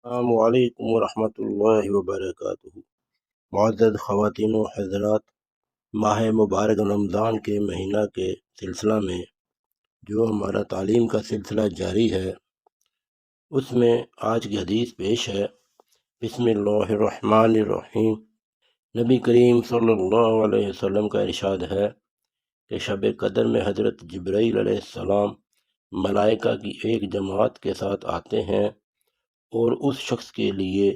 السلام علیکم ورحمۃ اللہ وبرکاتہ۔ معزز خواتین و حضرات، ماہ مبارک رمضان کے مہینہ کے سلسلہ میں جو ہمارا تعلیم کا سلسلہ جاری ہے، اس میں آج کی حدیث پیش ہے۔ بسم اللہ الرحمن الرحیم۔ نبی کریم صلی اللہ علیہ وسلم کا ارشاد ہے کہ شب قدر میں حضرت جبرائیل علیہ السلام ملائکہ کی ایک جماعت کے ساتھ آتے ہیں اور اس شخص کے لیے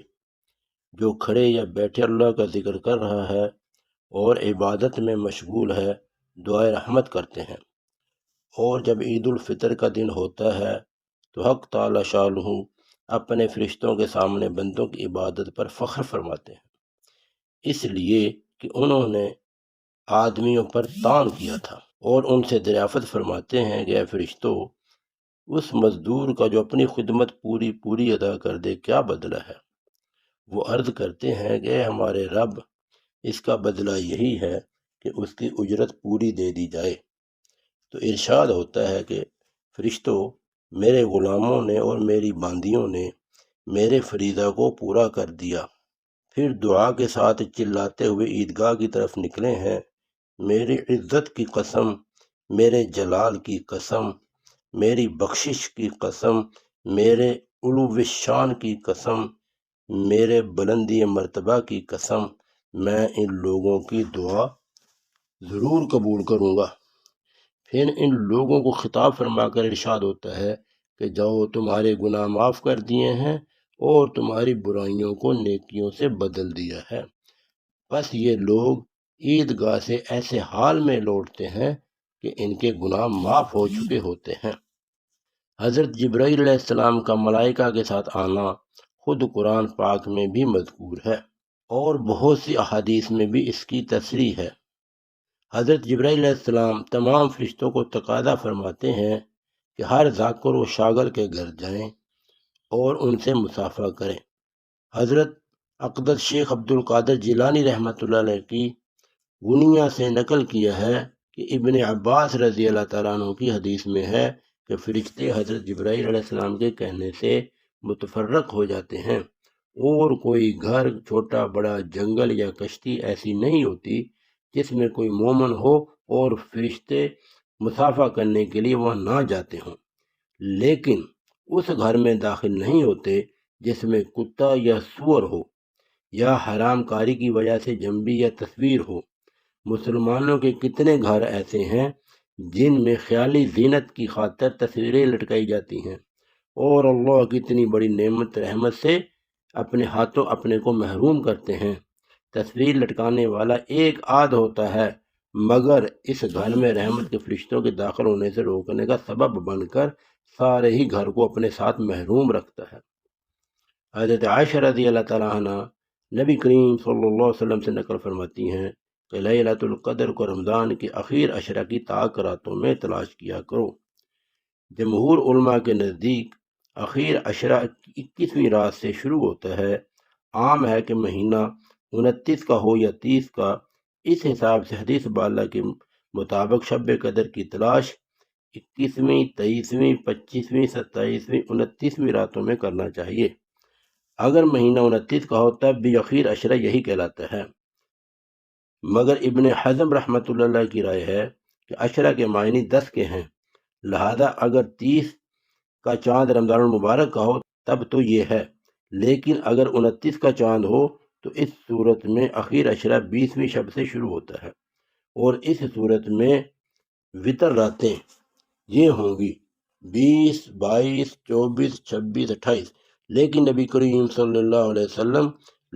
جو کھڑے یا بیٹھے اللہ کا ذکر کر رہا ہے اور عبادت میں مشغول ہے دعائے رحمت کرتے ہیں۔ اور جب عید الفطر کا دن ہوتا ہے تو حق تعالی شانہ اپنے فرشتوں کے سامنے بندوں کی عبادت پر فخر فرماتے ہیں، اس لیے کہ انہوں نے آدمیوں پر طعن کیا تھا، اور ان سے دریافت فرماتے ہیں کہ اے فرشتوں، اس مزدور کا جو اپنی خدمت پوری ادا کر دے کیا بدلہ ہے؟ وہ عرض کرتے ہیں کہ ہمارے رب، اس کا بدلہ یہی ہے کہ اس کی اجرت پوری دے دی جائے۔ تو ارشاد ہوتا ہے کہ فرشتوں، میرے غلاموں نے اور میری باندیوں نے میرے فریضہ کو پورا کر دیا، پھر دعا کے ساتھ چلاتے ہوئے عیدگاہ کی طرف نکلے ہیں۔ میری عزت کی قسم، میرے جلال کی قسم، میری بخشش کی قسم، میرے علو شان کی قسم، میرے بلندی مرتبہ کی قسم، میں ان لوگوں کی دعا ضرور قبول کروں گا۔ پھر ان لوگوں کو خطاب فرما کر ارشاد ہوتا ہے کہ جاؤ، تمہارے گناہ معاف کر دیے ہیں اور تمہاری برائیوں کو نیکیوں سے بدل دیا ہے۔ بس یہ لوگ عیدگاہ سے ایسے حال میں لوٹتے ہیں کہ ان کے گناہ معاف ہو چکے ہوتے ہیں۔ حضرت جبرائیل علیہ السلام کا ملائکہ کے ساتھ آنا خود قرآن پاک میں بھی مذکور ہے، اور بہت سی احادیث میں بھی اس کی تصریح ہے۔ حضرت جبرائیل علیہ السلام تمام فرشتوں کو تقاضا فرماتے ہیں کہ ہر ذاکر و شاگل کے گھر جائیں اور ان سے مصافحہ کریں۔ حضرت اقدس شیخ عبد القادر جیلانی رحمۃ اللہ علیہ کی غنیہ سے نقل کیا ہے کہ ابن عباس رضی اللہ تعالیٰ عنہ کی حدیث میں ہے کہ فرشتے حضرت جبرائیل علیہ السلام کے کہنے سے متفرق ہو جاتے ہیں، اور کوئی گھر، چھوٹا بڑا جنگل یا کشتی ایسی نہیں ہوتی جس میں کوئی مومن ہو اور فرشتے مصافحہ کرنے کے لیے وہاں نہ جاتے ہوں، لیکن اس گھر میں داخل نہیں ہوتے جس میں کتا یا سور ہو، یا حرام کاری کی وجہ سے جنبی یا تصویر ہو۔ مسلمانوں کے کتنے گھر ایسے ہیں جن میں خیالی زینت کی خاطر تصویریں لٹکائی جاتی ہیں، اور اللہ کی اتنی بڑی نعمت رحمت سے اپنے ہاتھوں اپنے کو محروم کرتے ہیں۔ تصویر لٹکانے والا ایک آدھ ہوتا ہے، مگر اس گھر میں رحمت کے فرشتوں کے داخل ہونے سے روکنے کا سبب بن کر سارے ہی گھر کو اپنے ساتھ محروم رکھتا ہے۔ حضرت عائشہ رضی اللہ تعالیٰ عنہ نبی کریم صلی اللہ علیہ وسلم سے نقل فرماتی ہیں کہ لیلۃ القدر کو رمضان کے اخیر عشرہ کی طاق راتوں میں تلاش کیا کرو۔ جمہور علماء کے نزدیک اخیر عشرہ 21ویں رات سے شروع ہوتا ہے۔ عام ہے کہ مہینہ 29 کا ہو یا 30 کا، اس حساب سے حدیث بالا کے مطابق شب قدر کی تلاش 21ویں، 23ویں، 25ویں، 27ویں، 29ویں راتوں میں کرنا چاہیے۔ اگر مہینہ 29 کا ہو تب بھی اخیر عشرہ یہی کہلاتا ہے، مگر ابن حزم رحمۃ اللہ علیہ کی رائے ہے کہ عشرہ کے معنی 10 کے ہیں، لہذا اگر 30 کا چاند رمضان المبارک کا ہو تب تو یہ ہے، لیکن اگر 29 کا چاند ہو تو اس صورت میں اخیر عشرہ 20ویں شب سے شروع ہوتا ہے، اور اس صورت میں وتر راتیں یہ ہوں گی 20، 22، 24، 26، 28۔ لیکن نبی کریم صلی اللہ علیہ وسلم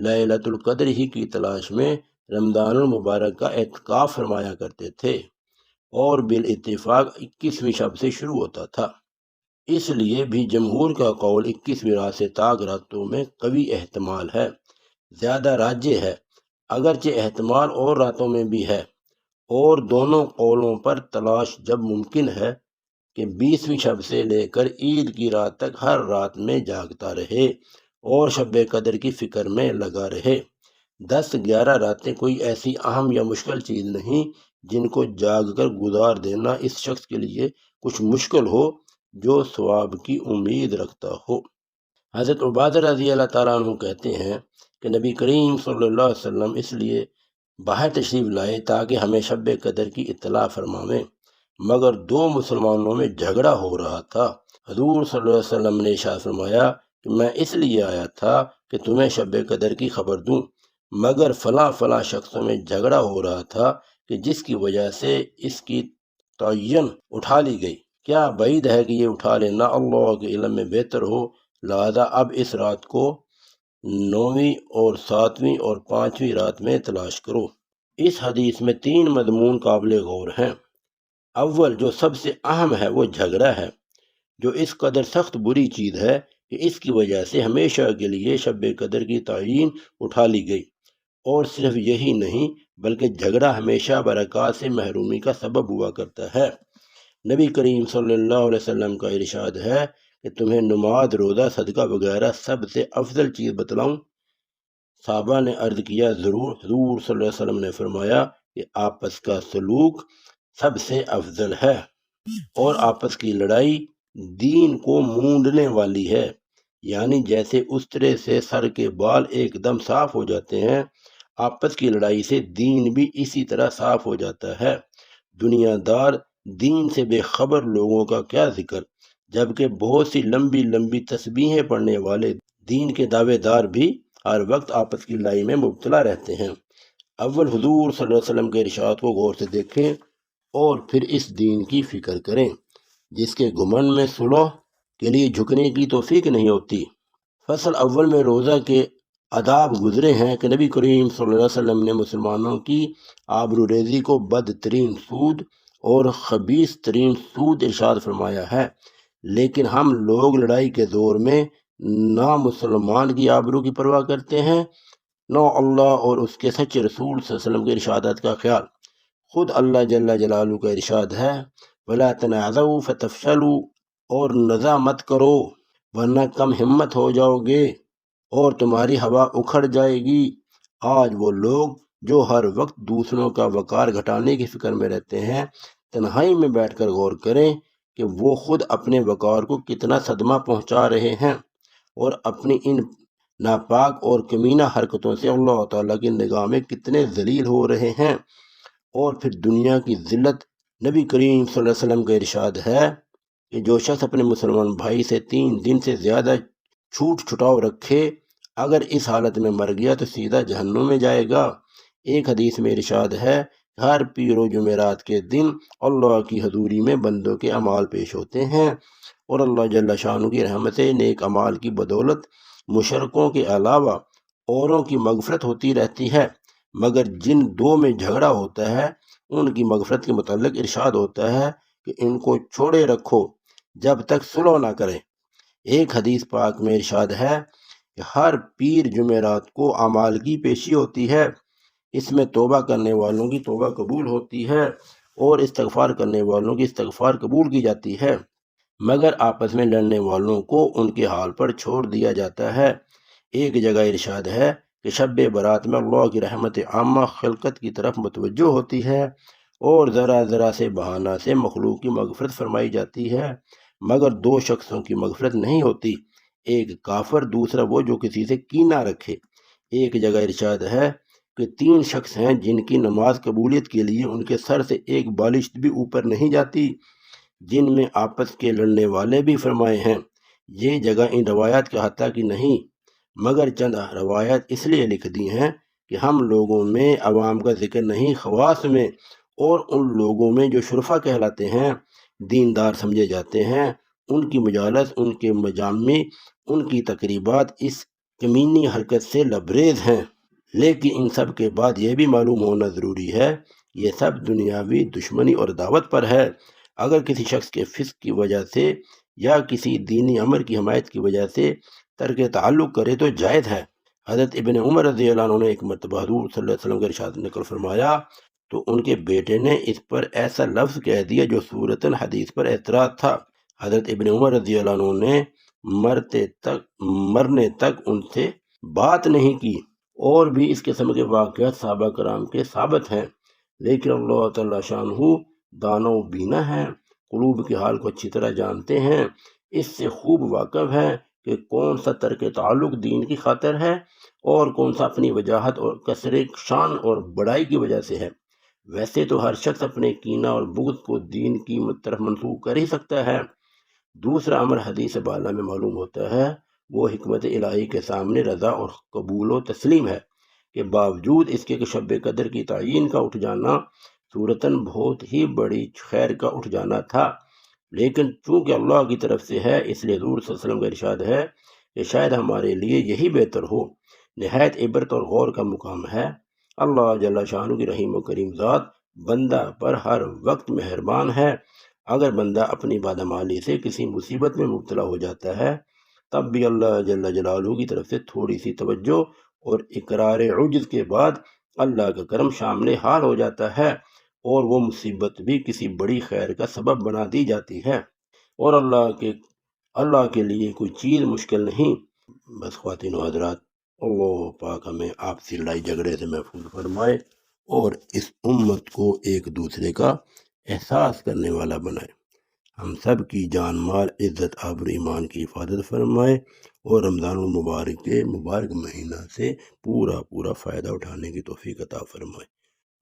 لیلۃ القدر ہی کی تلاش میں رمضان المبارک کا اعتکاف فرمایا کرتے تھے، اور بالاتفاق 21ویں شب سے شروع ہوتا تھا۔ اس لیے بھی جمہور کا قول 21ویں رات سے طاق راتوں میں قوی احتمال ہے، زیادہ راجح ہے، اگرچہ احتمال اور راتوں میں بھی ہے، اور دونوں قولوں پر تلاش جب ممکن ہے کہ 20ویں شب سے لے کر عید کی رات تک ہر رات میں جاگتا رہے اور شب قدر کی فکر میں لگا رہے۔ 10-11 راتیں کوئی ایسی اہم یا مشکل چیز نہیں جن کو جاگ کر گزار دینا اس شخص کے لیے کچھ مشکل ہو جو ثواب کی امید رکھتا ہو۔ حضرت عبادہ رضی اللہ تعالیٰ عنہ کہتے ہیں کہ نبی کریم صلی اللہ علیہ وسلم اس لیے باہر تشریف لائے تاکہ ہمیں شب قدر کی اطلاع فرمائیں، مگر دو مسلمانوں میں جھگڑا ہو رہا تھا۔ حضور صلی اللہ علیہ وسلم نے ارشاد فرمایا کہ میں اس لیے آیا تھا کہ تمہیں شب قدر کی خبر دوں، مگر فلاں فلاں شخصوں میں جھگڑا ہو رہا تھا کہ جس کی وجہ سے اس کی تعین اٹھا لی گئی۔ کیا بعید ہے کہ یہ اٹھا لینا اللہ کے علم میں بہتر ہو، لہذا اب اس رات کو 9ویں اور 7ویں اور 5ویں رات میں تلاش کرو۔ اس حدیث میں 3 مضمون قابل غور ہیں۔ اول جو سب سے اہم ہے وہ جھگڑا ہے، جو اس قدر سخت بری چیز ہے کہ اس کی وجہ سے ہمیشہ کے لیے شب قدر کی تعین اٹھا لی گئی، اور صرف یہی نہیں بلکہ جھگڑا ہمیشہ برکات سے محرومی کا سبب ہوا کرتا ہے۔ نبی کریم صلی اللہ علیہ وسلم کا ارشاد ہے کہ تمہیں نماز، روزہ، صدقہ وغیرہ سب سے افضل چیز بتلاؤں؟ صحابہ نے عرض کیا ضرور۔ حضور صلی اللہ علیہ وسلم نے فرمایا کہ آپس کا سلوک سب سے افضل ہے، اور آپس کی لڑائی دین کو مونڈنے والی ہے، یعنی جیسے استرے سے سر کے بال ایک دم صاف ہو جاتے ہیں، آپس کی لڑائی سے دین بھی اسی طرح صاف ہو جاتا ہے۔ دنیا دار دین سے بے خبر لوگوں کا کیا ذکر، جبکہ بہت سی لمبی لمبی تسبیحیں پڑھنے والے دین کے دعوے دار بھی ہر وقت آپس کی لڑائی میں مبتلا رہتے ہیں۔ اول حضور صلی اللہ علیہ وسلم کے ارشاد کو غور سے دیکھیں اور پھر اس دین کی فکر کریں جس کے گھمنڈ میں صلح کے لیے جھکنے کی توفیق نہیں ہوتی۔ فصل اول میں روزہ کے آداب گزرے ہیں کہ نبی کریم صلی اللہ علیہ وسلم نے مسلمانوں کی آبروریزی کو بدترین سود اور خبیث ترین سود ارشاد فرمایا ہے، لیکن ہم لوگ لڑائی کے دور میں نہ مسلمان کی آبرو کی پرواہ کرتے ہیں، نہ اللہ اور اس کے سچے رسول صلی اللہ علیہ وسلم کے ارشادات کا خیال۔ خود اللہ جل جلالہ کا ارشاد ہے وَلَا تَنَازَعُوا فَتَفْشَلُوا، اور نزاع مت کرو ورنہ کم ہمت ہو جاؤ گے اور تمہاری ہوا اکھڑ جائے گی۔ آج وہ لوگ جو ہر وقت دوسروں کا وقار گھٹانے کی فکر میں رہتے ہیں، تنہائی میں بیٹھ کر غور کریں کہ وہ خود اپنے وقار کو کتنا صدمہ پہنچا رہے ہیں، اور اپنی ان ناپاک اور کمینہ حرکتوں سے اللہ تعالیٰ کی نگاہ میں کتنے ذلیل ہو رہے ہیں۔ اور پھر دنیا کی ذلت، نبی کریم صلی اللہ علیہ وسلم کا ارشاد ہے کہ جو شخص اپنے مسلمان بھائی سے 3 دن سے زیادہ چھوٹ چھٹاؤ رکھے، اگر اس حالت میں مر گیا تو سیدھا جہنم میں جائے گا۔ ایک حدیث میں ارشاد ہے ہر پیر و جمعرات کے دن اللہ کی حضوری میں بندوں کے اعمال پیش ہوتے ہیں، اور اللہ جل شانہ کی رحمت سے نیک اعمال کی بدولت مشرکوں کے علاوہ اوروں کی مغفرت ہوتی رہتی ہے، مگر جن 2 میں جھگڑا ہوتا ہے ان کی مغفرت کے متعلق ارشاد ہوتا ہے کہ ان کو چھوڑے رکھو جب تک صلح نہ کریں۔ ایک حدیث پاک میں ارشاد ہے کہ ہر پیر جمعرات کو اعمال کی پیشی ہوتی ہے، اس میں توبہ کرنے والوں کی توبہ قبول ہوتی ہے اور استغفار کرنے والوں کی استغفار قبول کی جاتی ہے، مگر آپس میں لڑنے والوں کو ان کے حال پر چھوڑ دیا جاتا ہے۔ ایک جگہ ارشاد ہے کہ شب برات میں اللہ کی رحمت عامہ خلقت کی طرف متوجہ ہوتی ہے، اور ذرا ذرا سے بہانہ سے مخلوق کی مغفرت فرمائی جاتی ہے، مگر 2 شخصوں کی مغفرت نہیں ہوتی، ایک کافر، دوسرا وہ جو کسی سے کینہ رکھے۔ ایک جگہ ارشاد ہے کہ 3 شخص ہیں جن کی نماز قبولیت کے لیے ان کے سر سے ایک بالشت بھی اوپر نہیں جاتی، جن میں آپس کے لڑنے والے بھی فرمائے ہیں۔ یہ جگہ ان روایات کے احاطہ کی نہیں، مگر چند روایات اس لیے لکھ دی ہیں کہ ہم لوگوں میں عوام کا ذکر نہیں، خواص میں اور ان لوگوں میں جو شرفا کہلاتے ہیں، دیندار سمجھے جاتے ہیں، ان کی مجالس، ان کے مجامع، ان کی تقریبات اس کمینی حرکت سے لبریز ہیں۔ لیکن ان سب کے بعد یہ بھی معلوم ہونا ضروری ہے یہ سب دنیاوی دشمنی اور دعوت پر ہے۔ اگر کسی شخص کے فسق کی وجہ سے یا کسی دینی امر کی حمایت کی وجہ سے ترک تعلق کرے تو جائز ہے۔ حضرت ابن عمر رضی اللہ عنہ نے ایک مرتبہ حضور صلی اللہ علیہ وسلم کا ارشاد نقل فرمایا تو ان کے بیٹے نے اس پر ایسا لفظ کہہ دیا جو صورتاً حدیث پر اعتراض تھا۔ حضرت ابن عمر رضی اللہ عنہ نے مرنے تک ان سے بات نہیں کی۔ اور بھی اس قسم کے واقعات صحابہ کرام کے ثابت ہیں، لیکن اللہ تعالیٰ شانہ دانا و بینا ہے، قلوب کے حال کو اچھی طرح جانتے ہیں، اس سے خوب واقف ہیں کہ کون سا ترک تعلق دین کی خاطر ہے اور کون سا اپنی وجاہت اور کثر شان اور بڑائی کی وجہ سے ہے۔ ویسے تو ہر شخص اپنے کینہ اور بغض کو دین کی طرف منسوخ کر ہی سکتا ہے۔ دوسرا امر حدیث بالا میں معلوم ہوتا ہے وہ حکمت الہی کے سامنے رضا اور قبول و تسلیم ہے کہ باوجود اس کے کہ شب قدر کی تعین کا اٹھ جانا صورتاً بہت ہی بڑی خیر کا اٹھ جانا تھا، لیکن چونکہ اللہ کی طرف سے ہے اس لیے حضور صلی اللہ علیہ وسلم کا ارشاد ہے کہ شاید ہمارے لیے یہی بہتر ہو۔ نہایت عبرت اور غور کا مقام ہے۔ اللہ جل شانہ کی رحیم و کریم ذات بندہ پر ہر وقت مہربان ہے۔ اگر بندہ اپنی بادمالی سے کسی مصیبت میں مبتلا ہو جاتا ہے تب بھی اللہ جل جلالہ کی طرف سے تھوڑی سی توجہ اور اقرار عجز کے بعد اللہ کا کرم شامل حال ہو جاتا ہے اور وہ مصیبت بھی کسی بڑی خیر کا سبب بنا دی جاتی ہے، اور اللہ کے لیے کوئی چیز مشکل نہیں۔ بس خواتین و حضرات، اللہ پاک ہمیں آپسی لڑائی جھگڑے سے محفوظ فرمائے اور اس امت کو ایک دوسرے کا احساس کرنے والا بنائے۔ ہم سب کی جان مال عزت آبرو ایمان کی حفاظت فرمائے اور رمضان المبارک کے مبارک مہینہ سے پورا فائدہ اٹھانے کی توفیق عطا فرمائے۔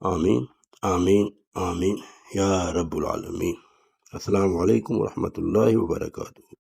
آمین آمین آمین یا رب العالمین۔ السلام علیکم ورحمۃ اللہ وبرکاتہ۔